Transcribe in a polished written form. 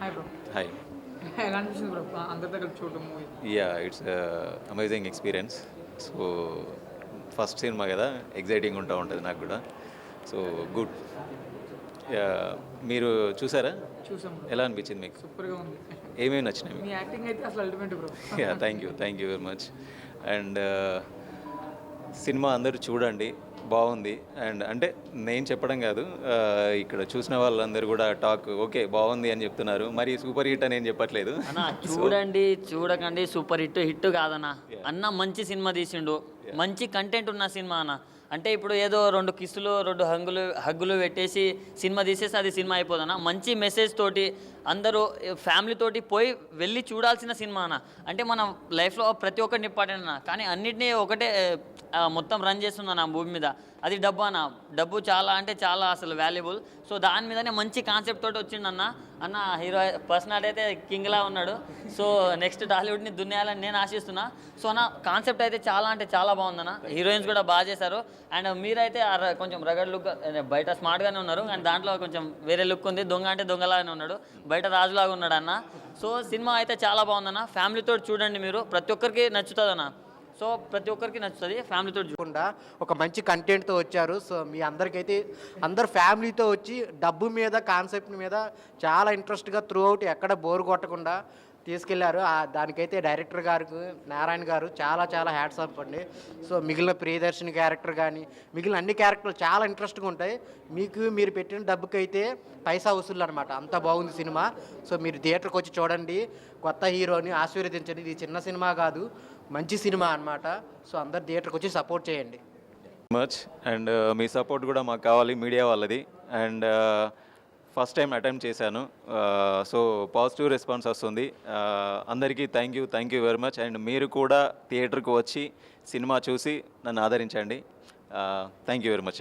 Hi bro. Hi. ఎలా అనిపించింది bro అందరితో కలిపి చూడడం movie? It's amazing experience. So first cinema కదా, ఎగ్జైటింగ్ ఉంటుంది నాకు కూడా. So good. మీరు చూసారా? చూసాం బ్రో. ఎలా అనిపించింది మీకు? సూపర్గా ఉంది. ఏమేమి నచ్చినాయి మీ మీకు? యాక్టింగ్ అయితే అసలు ultimate bro. Thank you very much. And cinema అందరూ చూడండి, బాగుంది. అండ్ అంటే నేను చెప్పడం కాదు, ఇక్కడ చూసిన వాళ్ళందరూ కూడా టాక్ ఓకే బాగుంది అని చెప్తున్నారు. మరి సూపర్ హిట్ అని ఏం చెప్పట్లేదు. అన్న చూడండి, చూడకండి, సూపర్ హిట్ కాదన్న. అన్న మంచి సినిమా తీసిండు, మంచి కంటెంట్ ఉన్న సినిమా అన్న. అంటే ఇప్పుడు ఏదో 2 కిస్సులు 2 హగ్గులు పెట్టేసి సినిమా తీసేసి అది సినిమా అయిపోదన్న. మంచి మెసేజ్ తోటి అందరూ ఫ్యామిలీతోటి పోయి వెళ్ళి చూడాల్సిన సినిమా అన్న. అంటే మన లైఫ్లో ప్రతి ఒక్కటి ఇంపార్టెంట్ అన్న, కానీ అన్నిటినీ ఒకటే మొత్తం రన్ చేస్తుందన్న భూమి మీద. అది డబ్బు అన్న. డబ్బు చాలా అంటే చాలా అసలు వాల్యుబుల్. సో దాని మీదనే మంచి కాన్సెప్ట్ తోటి వచ్చిండన్న. అన్న హీరో పర్సనాలిటీ అయితే కింగ్లా ఉన్నాడు. సో నెక్స్ట్ టాలీవుడ్ని దున్నేయాలని నేను ఆశిస్తున్నా. సో అన్న కాన్సెప్ట్ అయితే చాలా అంటే చాలా బాగుందన్న. హీరోయిన్స్ కూడా బాగా చేశారు. అండ్ మీరైతే కొంచెం రగడ్ లుక్, బయట స్మార్ట్గానే ఉన్నారు, కానీ దాంట్లో కొంచెం వేరే లుక్ ఉంది. దొంగ అంటే దొంగలాగానే ఉన్నాడు, బయట రాజులాగా ఉన్నాడు అన్న. సో సినిమా అయితే చాలా బాగుందన్న. ఫ్యామిలీతో చూడండి, మీరు ప్రతి ఒక్కరికి నచ్చుతుంది అన్న. సో ప్రతి ఒక్కరికి నచ్చుతుంది, ఫ్యామిలీతో చూడకుండా ఒక మంచి కంటెంట్తో వచ్చారు. సో మీ అందరికైతే అందరు ఫ్యామిలీతో వచ్చి డబ్బు మీద కాన్సెప్ట్ మీద చాలా ఇంట్రెస్ట్గా త్రూ అవుట్ ఎక్కడ బోర్ కొట్టకుండా తీసుకెళ్లారు. దానికైతే డైరెక్టర్ గారికి నారాయణ గారు చాలా చాలా హ్యాట్స్ ఆఫ్ అండి. సో మిగిలిన ప్రియదర్శిని క్యారెక్టర్ కానీ మిగిలిన అన్ని క్యారెక్టర్లు చాలా ఇంట్రెస్ట్గా ఉంటాయి. మీరు పెట్టిన డబ్బుకైతే పైసా వసూలు అనమాట. అంత బాగుంది సినిమా. సో మీరు థియేటర్కి వచ్చి చూడండి, కొత్త హీరోని ఆశీర్వదించండి. ఇది చిన్న సినిమా కాదు, మంచి సినిమా అనమాట. సో అందరు థియేటర్కి వచ్చి సపోర్ట్ చేయండి. మచ్. అండ్ మీ సపోర్ట్ కూడా మాకు కావాలి, మీడియా వాళ్ళది. అండ్ ఫస్ట్ టైం అటెంప్ట్ చేశాను, సో పాజిటివ్ రెస్పాన్స్ వస్తుంది. అందరికీ thank you very much. And మీరు కూడా థియేటర్కి వచ్చి సినిమా చూసి నన్ను ఆదరించండి. Thank you very much.